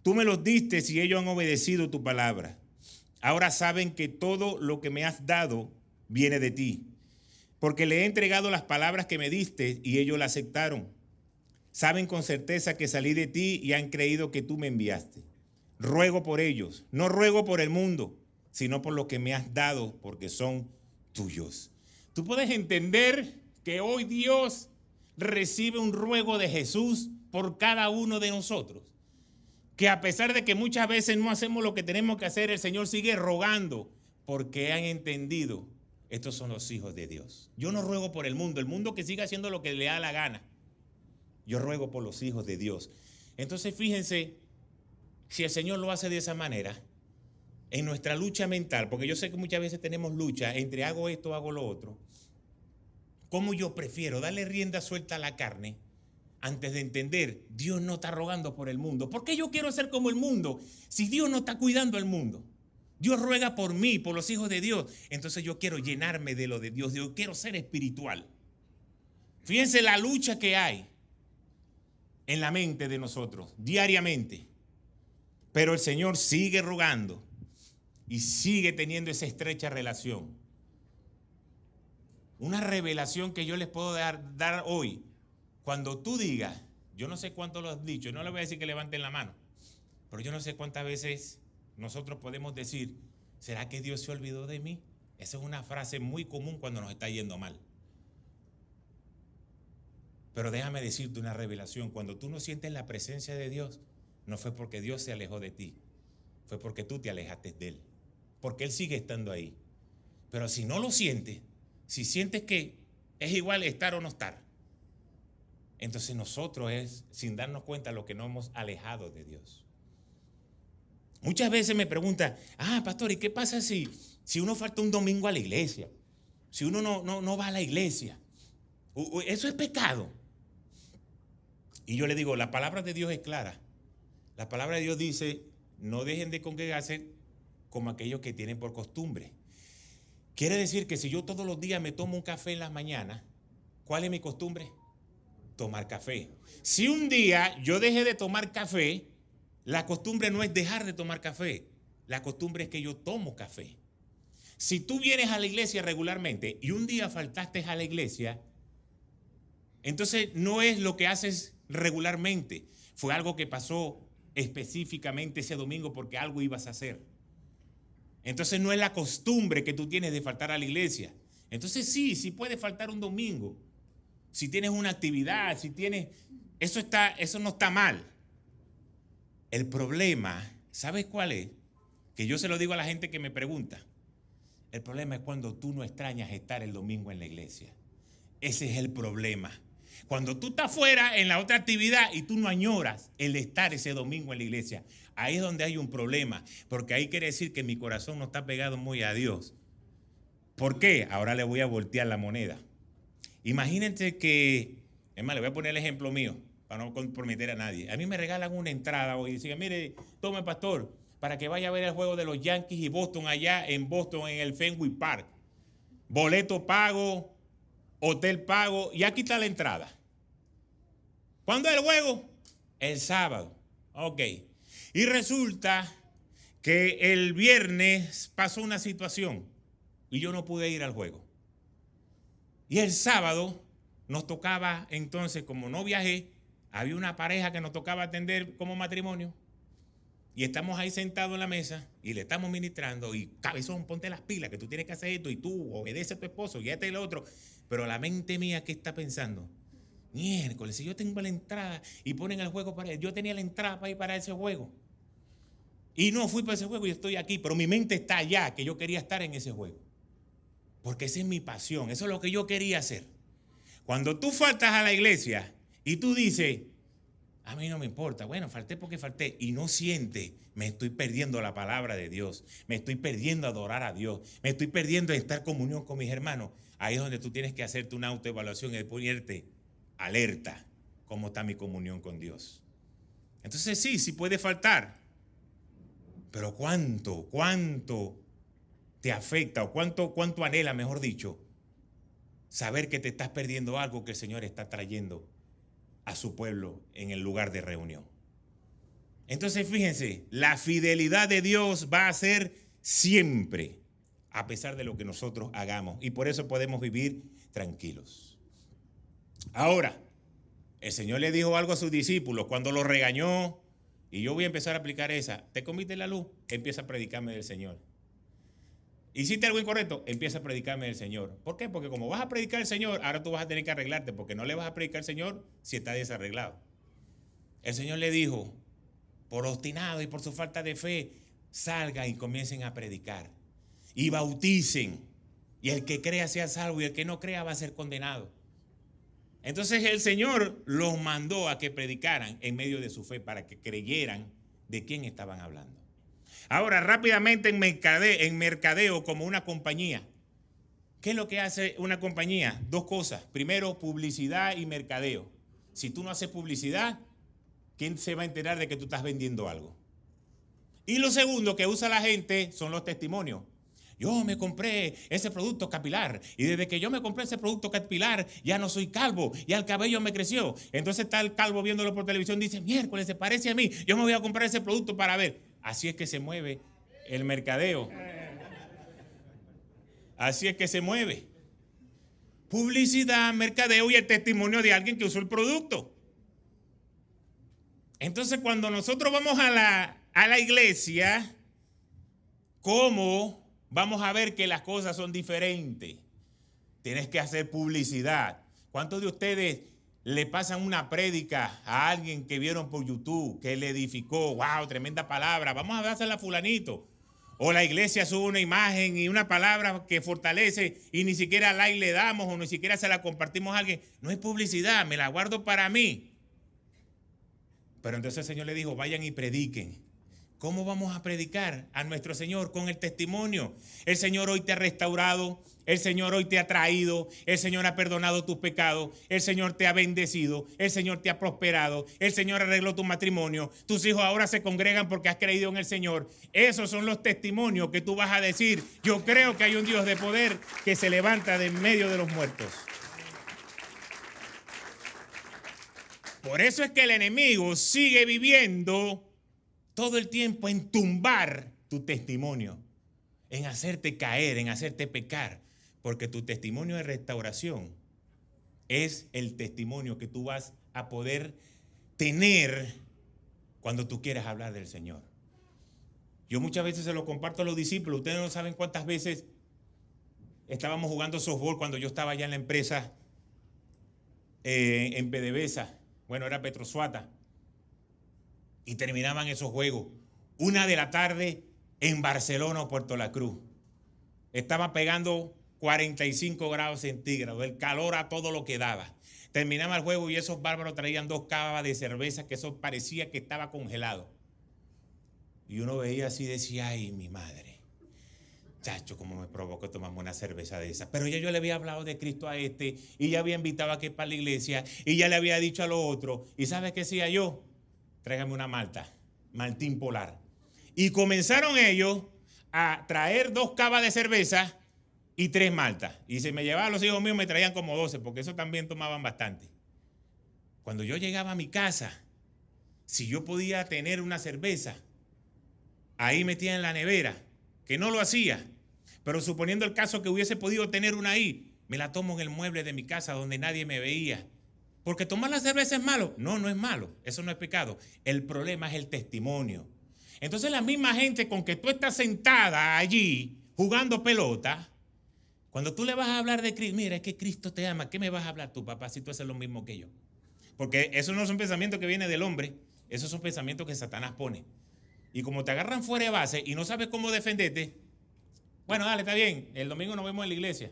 Tú me los diste y ellos han obedecido tu palabra. Ahora saben que todo lo que me has dado viene de ti. Porque le he entregado las palabras que me diste y ellos las aceptaron. Saben con certeza que salí de ti y han creído que tú me enviaste. Ruego por ellos. No ruego por el mundo, sino por lo que me has dado, porque son tuyos. Tú puedes entender que hoy Dios recibe un ruego de Jesús por cada uno de nosotros. Que a pesar de que muchas veces no hacemos lo que tenemos que hacer, el Señor sigue rogando porque han entendido, estos son los hijos de Dios. Yo no ruego por el mundo que siga haciendo lo que le da la gana. Yo ruego por los hijos de Dios. Entonces fíjense, si el Señor lo hace de esa manera, en nuestra lucha mental, porque yo sé que muchas veces tenemos lucha entre hago esto, hago lo otro. ¿Cómo yo prefiero darle rienda suelta a la carne antes de entender, Dios no está rogando por el mundo? ¿Por qué yo quiero ser como el mundo si Dios no está cuidando al mundo? Dios ruega por mí, por los hijos de Dios. Entonces yo quiero llenarme de lo de Dios. Yo quiero ser espiritual. Fíjense la lucha que hay en la mente de nosotros diariamente. Pero el Señor sigue rogando y sigue teniendo esa estrecha relación. Una revelación que yo les puedo dar hoy. Cuando tú digas, yo no sé cuánto lo has dicho, no le voy a decir que levanten la mano, pero yo no sé cuántas veces nosotros podemos decir, ¿será que Dios se olvidó de mí? Esa es una frase muy común cuando nos está yendo mal. Pero déjame decirte una revelación, cuando tú no sientes la presencia de Dios, no fue porque Dios se alejó de ti, fue porque tú te alejaste de Él, porque Él sigue estando ahí. Pero si no lo sientes, si sientes que es igual estar o no estar, entonces nosotros es, sin darnos cuenta, lo que nos hemos alejado de Dios. Muchas veces me preguntan, pastor, ¿y qué pasa si uno falta un domingo a la iglesia? Si uno no va a la iglesia. ¿Eso es pecado? Y yo le digo, la palabra de Dios es clara. La palabra de Dios dice, no dejen de congregarse como aquellos que tienen por costumbre. Quiere decir que si yo todos los días me tomo un café en las mañanas, ¿cuál es mi costumbre? Tomar café. Si un día yo dejé de tomar café, la costumbre no es dejar de tomar café. La costumbre es que yo tomo café. Si tú vienes a la iglesia regularmente y un día faltaste a la iglesia, entonces no es lo que haces regularmente. Fue algo que pasó específicamente ese domingo porque algo ibas a hacer. Entonces no es la costumbre que tú tienes de faltar a la iglesia. Entonces sí puede faltar un domingo. Si tienes una actividad, si tienes... Eso no está mal. El problema, ¿sabes cuál es? Que yo se lo digo a la gente que me pregunta. El problema es cuando tú no extrañas estar el domingo en la iglesia. Ese es el problema. Cuando tú estás fuera en la otra actividad y tú no añoras el estar ese domingo en la iglesia, ahí es donde hay un problema, porque ahí quiere decir que mi corazón no está pegado muy a Dios. ¿Por qué? Ahora le voy a voltear la moneda. Imagínense que, es más, le voy a poner el ejemplo mío, para no comprometer a nadie. A mí me regalan una entrada hoy y dicen, mire, tome pastor, para que vaya a ver el juego de los Yankees y Boston allá en Boston, en el Fenway Park. Boleto pago, hotel pago, y aquí está la entrada. ¿Cuándo es el juego? El sábado. Ok. Y resulta que el viernes pasó una situación y yo no pude ir al juego. Y el sábado nos tocaba, entonces, como no viajé, había una pareja que nos tocaba atender como matrimonio. Y estamos ahí sentados en la mesa y le estamos ministrando y cabezón, ponte las pilas, que tú tienes que hacer esto y tú obedece a tu esposo y este y lo otro. Pero la mente mía, ¿qué está pensando? Miércoles, si yo tengo la entrada y ponen el juego para él, yo tenía la entrada para ir para ese juego. Y no fui para ese juego y estoy aquí, pero mi mente está allá, que yo quería estar en ese juego. Porque esa es mi pasión, eso es lo que yo quería hacer. Cuando tú faltas a la iglesia y tú dices, a mí no me importa, bueno, falté porque falté, y no siente, me estoy perdiendo la palabra de Dios, me estoy perdiendo adorar a Dios, me estoy perdiendo estar en comunión con mis hermanos. Ahí es donde tú tienes que hacerte una autoevaluación y ponerte alerta, cómo está mi comunión con Dios. Entonces sí puede faltar, pero ¿cuánto te afecta o cuánto anhela, mejor dicho, saber que te estás perdiendo algo que el Señor está trayendo a su pueblo en el lugar de reunión? Entonces fíjense, la fidelidad de Dios va a ser siempre, a pesar de lo que nosotros hagamos, y por eso podemos vivir tranquilos. Ahora, el Señor le dijo algo a sus discípulos cuando los regañó, y yo voy a empezar a aplicar esa. ¿Te comiste la luz? Empieza a predicarme del Señor. hiciste algo incorrecto, empieza a predicarme del Señor. ¿Por qué? Porque como vas a predicar al Señor, ahora tú vas a tener que arreglarte, porque no le vas a predicar al Señor si está desarreglado. El Señor le dijo, por obstinado y por su falta de fe, salgan y comiencen a predicar y bauticen, y el que crea sea salvo y el que no crea va a ser condenado. Entonces el Señor los mandó a que predicaran en medio de su fe para que creyeran de quién estaban hablando. Ahora, rápidamente en mercadeo como una compañía. ¿Qué es lo que hace una compañía? Dos cosas. Primero, publicidad y mercadeo. Si tú no haces publicidad, ¿quién se va a enterar de que tú estás vendiendo algo? Y lo segundo que usa la gente son los testimonios. Yo me compré ese producto capilar y desde que yo me compré ese producto capilar ya no soy calvo, ya el cabello me creció. Entonces está el calvo viéndolo por televisión y dice, miércoles, se parece a mí, yo me voy a comprar ese producto para ver. Así es que se mueve el mercadeo. Así es que se mueve. Publicidad, mercadeo y el testimonio de alguien que usó el producto. Entonces cuando nosotros vamos a la iglesia, ¿cómo vamos a ver que las cosas son diferentes? Tienes que hacer publicidad. ¿Cuántos de ustedes le pasan una prédica a alguien que vieron por YouTube, que le edificó? ¡Wow! Tremenda palabra. Vamos a dársela a fulanito. O la iglesia sube una imagen y una palabra que fortalece y ni siquiera like le damos o ni siquiera se la compartimos a alguien. No es publicidad, me la guardo para mí. Pero entonces el Señor le dijo, vayan y prediquen. ¿Cómo vamos a predicar a nuestro Señor? Con el testimonio. El Señor hoy te ha restaurado, el Señor hoy te ha traído, el Señor ha perdonado tus pecados, el Señor te ha bendecido, el Señor te ha prosperado, el Señor arregló tu matrimonio, tus hijos ahora se congregan porque has creído en el Señor. Esos son los testimonios que tú vas a decir. Yo creo que hay un Dios de poder que se levanta de en medio de los muertos. Por eso es que el enemigo sigue viviendo todo el tiempo en tumbar tu testimonio, en hacerte caer, en hacerte pecar, porque tu testimonio de restauración es el testimonio que tú vas a poder tener cuando tú quieras hablar del Señor. Yo muchas veces se lo comparto a los discípulos. Ustedes no saben cuántas veces estábamos jugando softball cuando yo estaba allá en la empresa en PDVSA. Bueno, era Petrosuata. Y terminaban esos juegos 1 de la tarde en Barcelona o Puerto La Cruz. Estaba pegando 45 grados centígrados, el calor a todo lo que daba. Terminaba el juego y esos bárbaros traían 2 cavas de cerveza que eso parecía que estaba congelado. Y uno veía así y decía, ay, mi madre. Chacho, cómo me provocó tomarme una cerveza de esa. Pero ya yo le había hablado de Cristo a este y ya había invitado a que para la iglesia y ya le había dicho a lo otro. ¿Y sabes qué hacía yo? Tráigame una malta, maltín polar. Y comenzaron ellos a traer 2 cavas de cerveza y 3 maltas. Y si me llevaban los hijos míos me traían como 12, porque eso también tomaban bastante. Cuando yo llegaba a mi casa, si yo podía tener una cerveza, ahí metida en la nevera, que no lo hacía, pero suponiendo el caso que hubiese podido tener una ahí, me la tomo en el mueble de mi casa donde nadie me veía. ¿Porque tomar la cerveza es malo? No, no es malo, eso no es pecado. El problema es el testimonio. Entonces la misma gente con que tú estás sentada allí jugando pelota, cuando tú le vas a hablar de Cristo, mira, es que Cristo te ama, ¿qué me vas a hablar tú, papá, si tú haces lo mismo que yo? Porque esos no son pensamientos que vienen del hombre, esos son pensamientos que Satanás pone. Y como te agarran fuera de base y no sabes cómo defenderte, bueno, dale, está bien, el domingo nos vemos en la iglesia.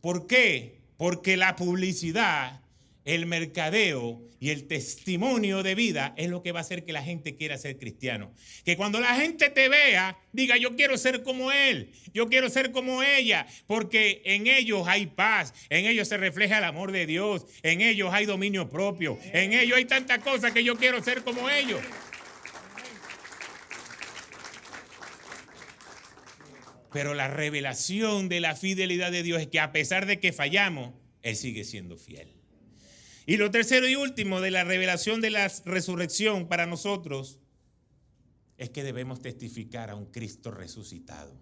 ¿Por qué? Porque la publicidad, el mercadeo y el testimonio de vida es lo que va a hacer que la gente quiera ser cristiano. Que cuando la gente te vea, diga, yo quiero ser como él, yo quiero ser como ella, porque en ellos hay paz, en ellos se refleja el amor de Dios, en ellos hay dominio propio, en ellos hay tantas cosas que yo quiero ser como ellos. Pero la revelación de la fidelidad de Dios es que a pesar de que fallamos, Él sigue siendo fiel. Y lo tercero y último de la revelación de la resurrección para nosotros es que debemos testificar a un Cristo resucitado.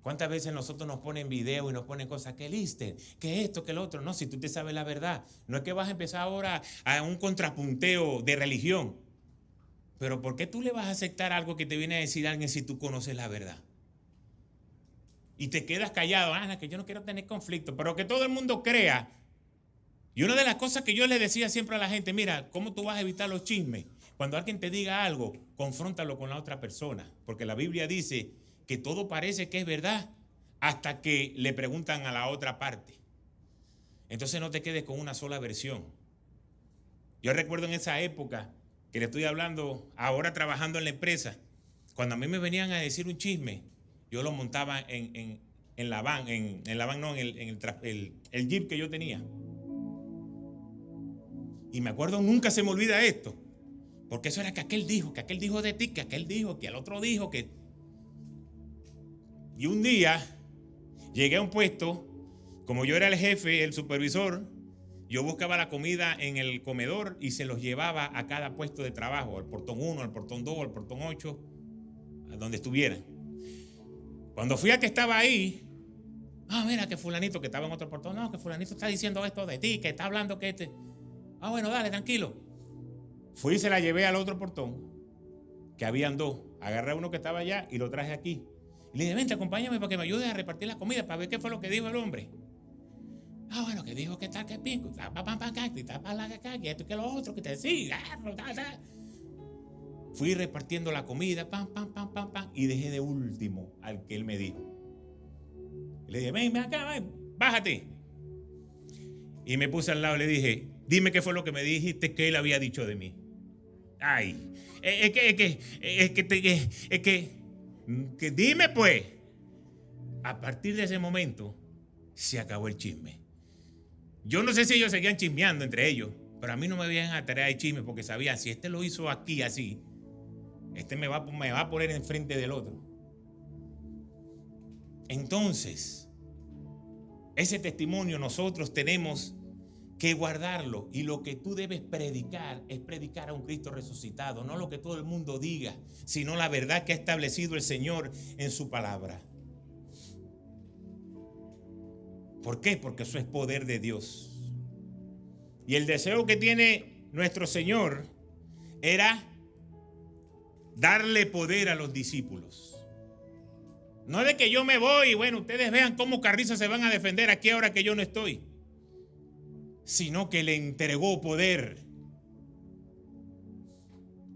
¿Cuántas veces nosotros nos ponen video y nos ponen cosas que listen, que esto, que lo otro? No, si tú te sabes la verdad. No es que vas a empezar ahora a un contrapunteo de religión. Pero ¿por qué tú le vas a aceptar algo que te viene a decir alguien si tú conoces la verdad? Y te quedas callado, que yo no quiero tener conflicto, pero que todo el mundo crea. Y una de las cosas que yo le decía siempre a la gente, mira, ¿cómo tú vas a evitar los chismes? Cuando alguien te diga algo, confróntalo con la otra persona, porque la Biblia dice que todo parece que es verdad hasta que le preguntan a la otra parte. Entonces no te quedes con una sola versión. Yo recuerdo en esa época que le estoy hablando, ahora trabajando en la empresa, cuando a mí me venían a decir un chisme, yo lo montaba en la van, en el jeep que yo tenía. Y me acuerdo, nunca se me olvida esto, porque eso era que aquel dijo de ti, que aquel dijo, que el otro dijo, que... Y un día llegué a un puesto, como yo era el jefe, el supervisor, yo buscaba la comida en el comedor y se los llevaba a cada puesto de trabajo, al portón 1, al portón 2, al portón 8, a donde estuvieran. Cuando fui a que estaba ahí, mira que fulanito que estaba en otro portón, no, que fulanito está diciendo esto de ti, que está hablando que este... bueno, dale, tranquilo. Fui y se la llevé al otro portón, que habían dos. Agarré uno que estaba allá y lo traje aquí. Y le dije, vente, acompáñame para que me ayudes a repartir la comida, para ver qué fue lo que dijo el hombre. Bueno, que dijo que tal, que pico, que esto y que lo otro, que te decía. Fui repartiendo la comida, pam, y dejé de último al que él me dijo. Y le dije, ven acá, ven, bájate. Y me puse al lado y le dije, dime qué fue lo que me dijiste que él había dicho de mí. Que dime pues. A partir de ese momento se acabó el chisme. Yo no sé si ellos seguían chismeando entre ellos, pero a mí no me habían a tarea de chisme porque sabían, si este lo hizo aquí así, este me va a poner enfrente del otro. Entonces, ese testimonio nosotros tenemos que guardarlo, y lo que tú debes predicar es predicar a un Cristo resucitado, no lo que todo el mundo diga, sino la verdad que ha establecido el Señor en su palabra. ¿Por qué? Porque eso es poder de Dios. Y el deseo que tiene nuestro Señor era darle poder a los discípulos. No de que yo me voy y bueno, ustedes vean cómo carrizas se van a defender aquí ahora que yo no estoy, sino que le entregó poder.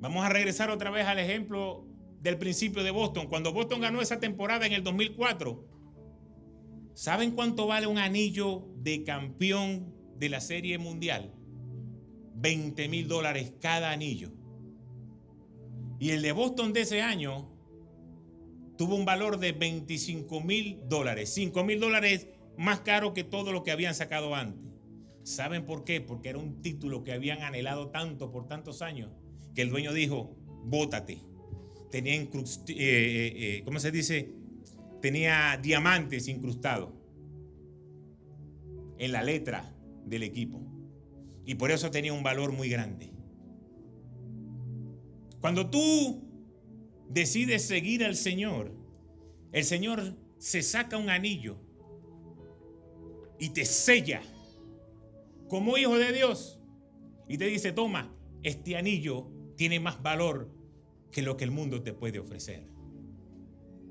Vamos a regresar otra vez al ejemplo del principio de Boston. Cuando Boston ganó esa temporada en el 2004, ¿saben cuánto vale un anillo de campeón de la Serie Mundial? $20,000 cada anillo. Y el de Boston de ese año tuvo un valor de $25,000, $5,000 más caro que todo lo que habían sacado antes. ¿Saben por qué? Porque era un título que habían anhelado tanto por tantos años que el dueño dijo, bótate. Tenía ¿cómo se dice? Tenía diamantes incrustados en la letra del equipo, y por eso tenía un valor muy grande. Cuando tú decides seguir al Señor, el Señor se saca un anillo y te sella como hijo de Dios y te dice, toma, este anillo tiene más valor que lo que el mundo te puede ofrecer.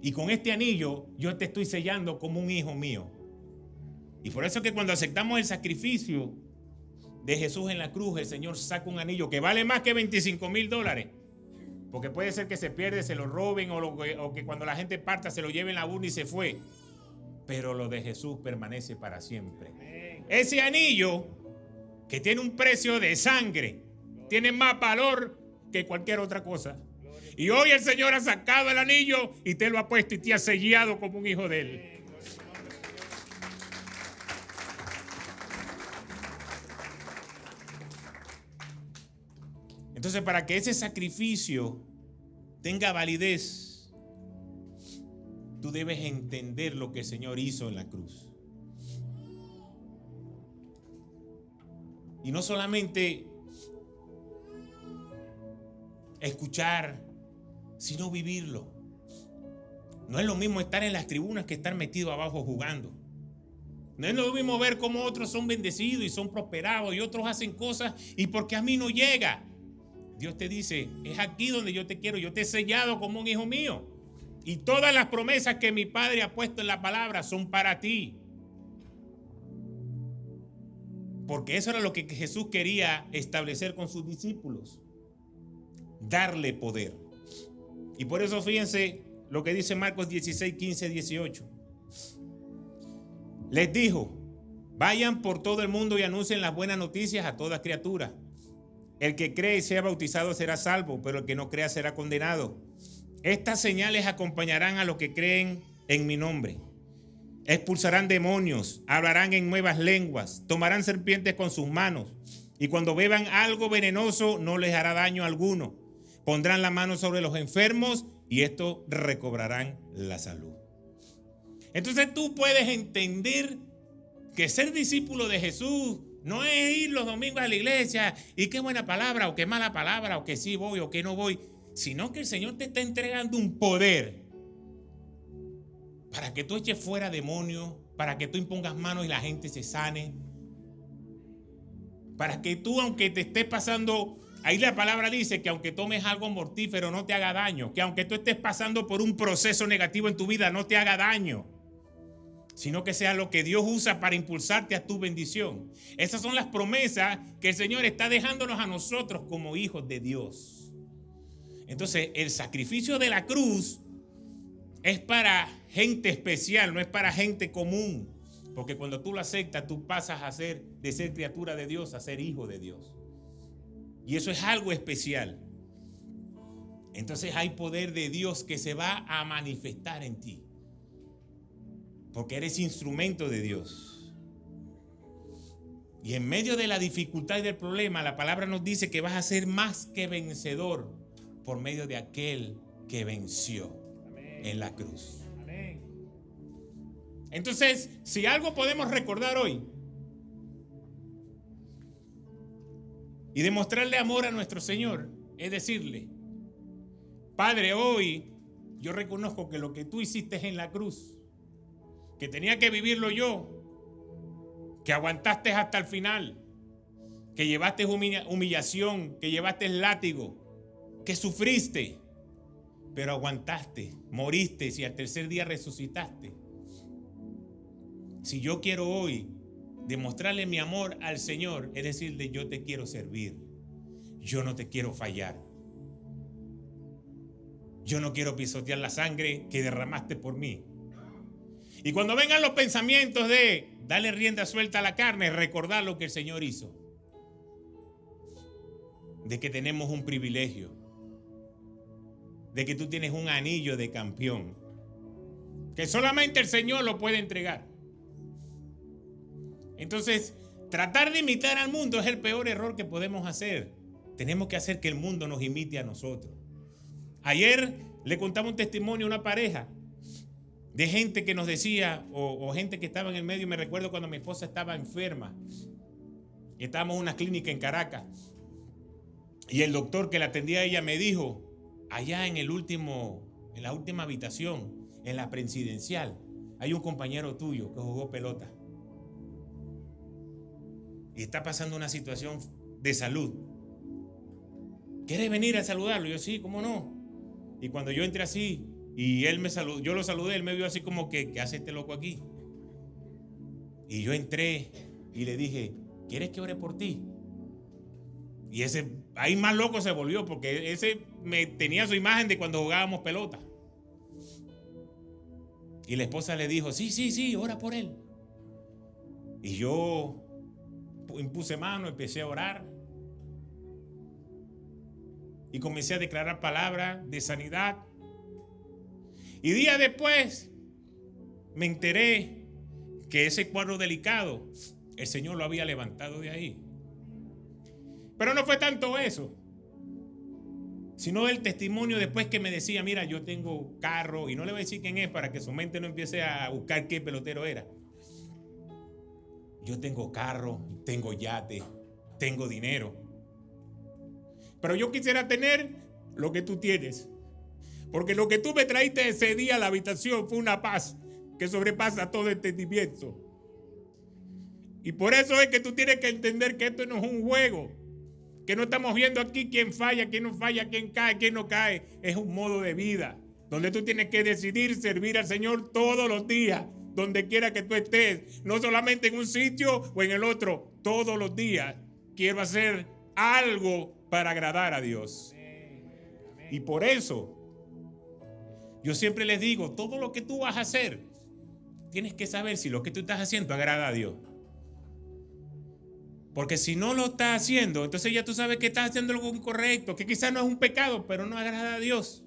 Y con este anillo yo te estoy sellando como un hijo mío. Y por eso que cuando aceptamos el sacrificio de Jesús en la cruz, el Señor saca un anillo que vale más que $25,000. Porque puede ser que se pierde, se lo roben, o que cuando la gente parta se lo lleven la urna y se fue. Pero lo de Jesús permanece para siempre. Ese anillo, que tiene un precio de sangre, tiene más valor que cualquier otra cosa. Y hoy el Señor ha sacado el anillo y te lo ha puesto y te ha sellado como un hijo de Él. Entonces, para que ese sacrificio tenga validez, tú debes entender lo que el Señor hizo en la cruz. Y no solamente escuchar, sino vivirlo. No es lo mismo estar en las tribunas que estar metido abajo jugando. No es lo mismo ver cómo otros son bendecidos y son prosperados y otros hacen cosas y porque a mí no llega. Dios te dice, es aquí donde yo te quiero, yo te he sellado como un hijo mío. Y todas las promesas que mi Padre ha puesto en la palabra son para ti. Porque eso era lo que Jesús quería establecer con sus discípulos. Darle poder. Y por eso fíjense lo que dice Marcos 16, 15, 18. Les dijo, vayan por todo el mundo y anuncien las buenas noticias a toda criatura. El que cree y sea bautizado será salvo, pero el que no crea será condenado. Estas señales acompañarán a los que creen en mi nombre. Expulsarán demonios, hablarán en nuevas lenguas, tomarán serpientes con sus manos, y cuando beban algo venenoso no les hará daño alguno. Pondrán la mano sobre los enfermos y estos recobrarán la salud. Entonces tú puedes entender que ser discípulo de Jesús no es ir los domingos a la iglesia y qué buena palabra o qué mala palabra o que sí voy o que no voy, sino que el Señor te está entregando un poder para que tú eches fuera demonios, para que tú impongas manos y la gente se sane, para que tú, aunque te estés pasando, ahí la palabra dice que aunque tomes algo mortífero no te haga daño, que aunque tú estés pasando por un proceso negativo en tu vida no te haga daño, sino que sea lo que Dios usa para impulsarte a tu bendición. Esas son las promesas que el Señor está dejándonos a nosotros como hijos de Dios. Entonces, el sacrificio de la cruz es para gente especial, no es para gente común. Porque cuando tú lo aceptas, tú pasas a ser, de ser criatura de Dios a ser hijo de Dios. Y eso es algo especial. Entonces hay poder de Dios que se va a manifestar en ti. Porque eres instrumento de Dios. Y en medio de la dificultad y del problema, la palabra nos dice que vas a ser más que vencedor por medio de aquel que venció en la cruz. Amén. Entonces, si algo podemos recordar hoy y demostrarle amor a nuestro Señor, es decirle, Padre, hoy yo reconozco que lo que tú hiciste en la cruz, que tenía que vivirlo yo, que aguantaste hasta el final, que llevaste humillación, que llevaste el látigo, que sufriste, pero aguantaste, moriste y al tercer día resucitaste. Si yo quiero hoy demostrarle mi amor al Señor, es decirle, yo te quiero servir, yo no te quiero fallar, yo no quiero pisotear la sangre que derramaste por mí. Y cuando vengan los pensamientos de darle rienda suelta a la carne, recordar lo que el Señor hizo, de que tenemos un privilegio, de que tú tienes un anillo de campeón, que solamente el Señor lo puede entregar. Entonces, tratar de imitar al mundo es el peor error que podemos hacer. Tenemos que hacer que el mundo nos imite a nosotros. Ayer le contaba un testimonio a una pareja de gente que nos decía, o gente que estaba en el medio. Me recuerdo cuando mi esposa estaba enferma y estábamos en una clínica en Caracas, y el doctor que la atendía a ella me dijo, allá en la última habitación, en la presidencial, hay un compañero tuyo que jugó pelota y está pasando una situación de salud. ¿Quieres venir a saludarlo? Yo, sí, ¿cómo no? Y cuando yo entré así y él me saludó, yo lo saludé, él me vio así como que, ¿qué hace este loco aquí? Y yo entré y le dije, ¿quieres que ore por ti? Y ese, ahí más loco se volvió, porque ese me tenía su imagen de cuando jugábamos pelota. Y la esposa le dijo, sí, ora por él. Y yo impuse mano, empecé a orar. Y comencé a declarar palabras de sanidad. Y días después me enteré que ese cuadro delicado, el Señor lo había levantado de ahí. Pero no fue tanto eso, sino el testimonio después que me decía, mira, yo tengo carro, y no le voy a decir quién es para que su mente no empiece a buscar qué pelotero era. Yo tengo carro, tengo yate, tengo dinero, pero yo quisiera tener lo que tú tienes, porque lo que tú me traíste ese día a la habitación fue una paz que sobrepasa todo entendimiento. Y por eso es que tú tienes que entender que esto no es un juego. Que no estamos viendo aquí quién falla, quién no falla, quién cae, quién no cae. Es un modo de vida donde tú tienes que decidir servir al Señor todos los días, donde quiera que tú estés. No solamente en un sitio o en el otro. Todos los días quiero hacer algo para agradar a Dios. Y por eso yo siempre les digo, todo lo que tú vas a hacer, tienes que saber si lo que tú estás haciendo agrada a Dios. Porque si no lo estás haciendo, entonces ya tú sabes que estás haciendo algo incorrecto, que quizás no es un pecado, pero no agrada a Dios.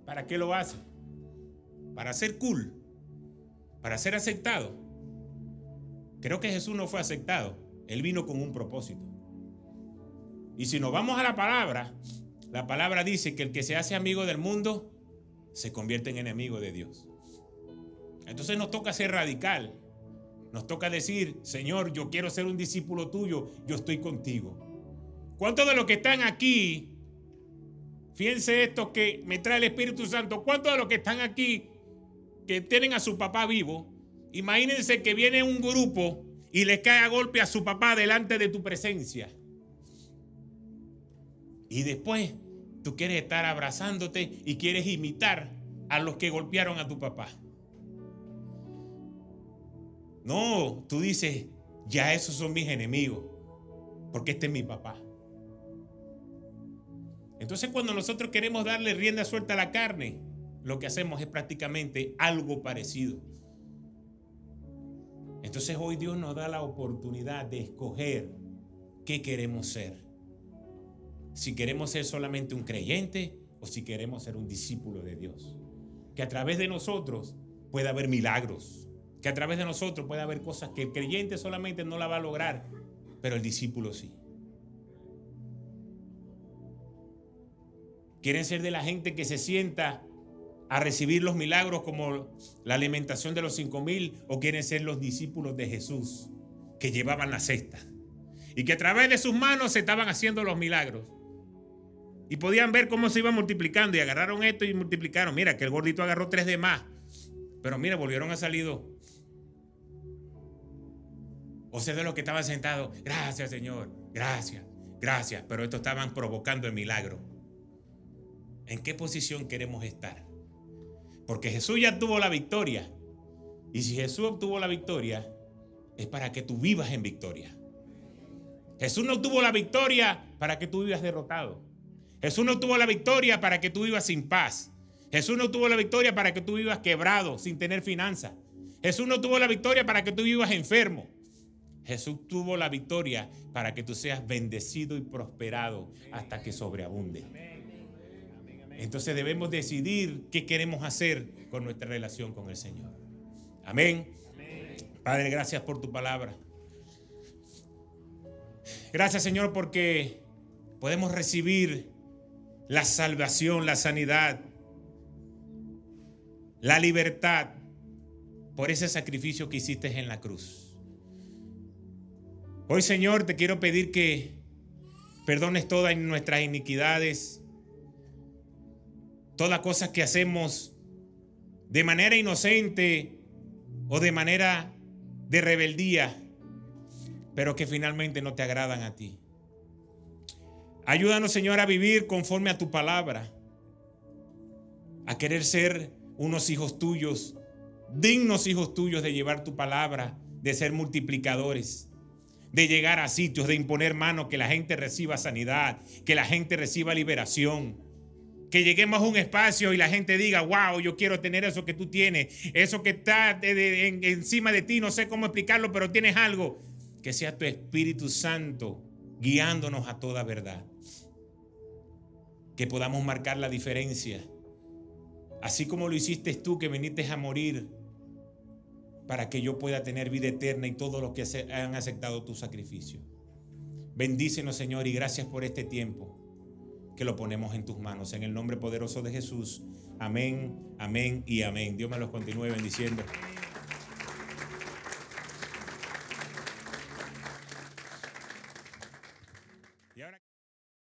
¿Para qué lo haces? Para ser cool, para ser aceptado. Creo que Jesús no fue aceptado, Él vino con un propósito. Y si nos vamos a la palabra dice que el que se hace amigo del mundo se convierte en enemigo de Dios. Entonces nos toca ser radical. Nos toca decir, Señor, yo quiero ser un discípulo tuyo, yo estoy contigo. ¿Cuántos de los que están aquí, fíjense esto que me trae el Espíritu Santo, cuántos de los que están aquí que tienen a su papá vivo, imagínense que viene un grupo y le cae a golpe a su papá delante de tu presencia? Y después tú quieres estar abrazándote y quieres imitar a los que golpearon a tu papá. No, tú dices, ya esos son mis enemigos, porque este es mi papá. Entonces cuando nosotros queremos darle rienda suelta a la carne, lo que hacemos es prácticamente algo parecido. Entonces hoy Dios nos da la oportunidad de escoger qué queremos ser. Si queremos ser solamente un creyente o si queremos ser un discípulo de Dios. Que a través de nosotros pueda haber milagros. Que a través de nosotros pueda haber cosas que el creyente solamente no la va a lograr, pero el discípulo sí. ¿Quieren ser de la gente que se sienta a recibir los milagros como la alimentación de los 5,000 o quieren ser los discípulos de Jesús que llevaban la cesta y que a través de sus manos se estaban haciendo los milagros y podían ver cómo se iba multiplicando y agarraron esto y multiplicaron? Mira que el gordito agarró 3 de más, pero mira, volvieron a salir 2. O sea, de los que estaban sentados, gracias Señor, gracias, gracias, pero estos estaban provocando el milagro. ¿En qué posición queremos estar? Porque Jesús ya tuvo la victoria. Y si Jesús obtuvo la victoria, es para que tú vivas en victoria. Jesús no tuvo la victoria para que tú vivas derrotado. Jesús no tuvo la victoria para que tú vivas sin paz. Jesús no tuvo la victoria para que tú vivas quebrado, sin tener finanzas. Jesús no tuvo la victoria para que tú vivas enfermo. Jesús tuvo la victoria para que tú seas bendecido y prosperado hasta que sobreabunde. Entonces debemos decidir qué queremos hacer con nuestra relación con el Señor. Amén. Padre, gracias por tu palabra. Gracias, Señor, porque podemos recibir la salvación, la sanidad, la libertad por ese sacrificio que hiciste en la cruz. Hoy, Señor, te quiero pedir que perdones todas nuestras iniquidades, todas cosas que hacemos de manera inocente o de manera de rebeldía, pero que finalmente no te agradan a ti. Ayúdanos, Señor, a vivir conforme a tu palabra, a querer ser unos hijos tuyos, dignos hijos tuyos de llevar tu palabra, de ser multiplicadores, de llegar a sitios, de imponer manos, que la gente reciba sanidad, que la gente reciba liberación, que lleguemos a un espacio y la gente diga, wow, yo quiero tener eso que tú tienes, eso que está encima de ti, no sé cómo explicarlo, pero tienes algo. Que sea tu Espíritu Santo guiándonos a toda verdad. Que podamos marcar la diferencia, así como lo hiciste tú, que viniste a morir para que yo pueda tener vida eterna y todos los que han aceptado tu sacrificio. Bendícenos, Señor, y gracias por este tiempo que lo ponemos en tus manos. En el nombre poderoso de Jesús. Amén, amén y amén. Dios me los continúe bendiciendo.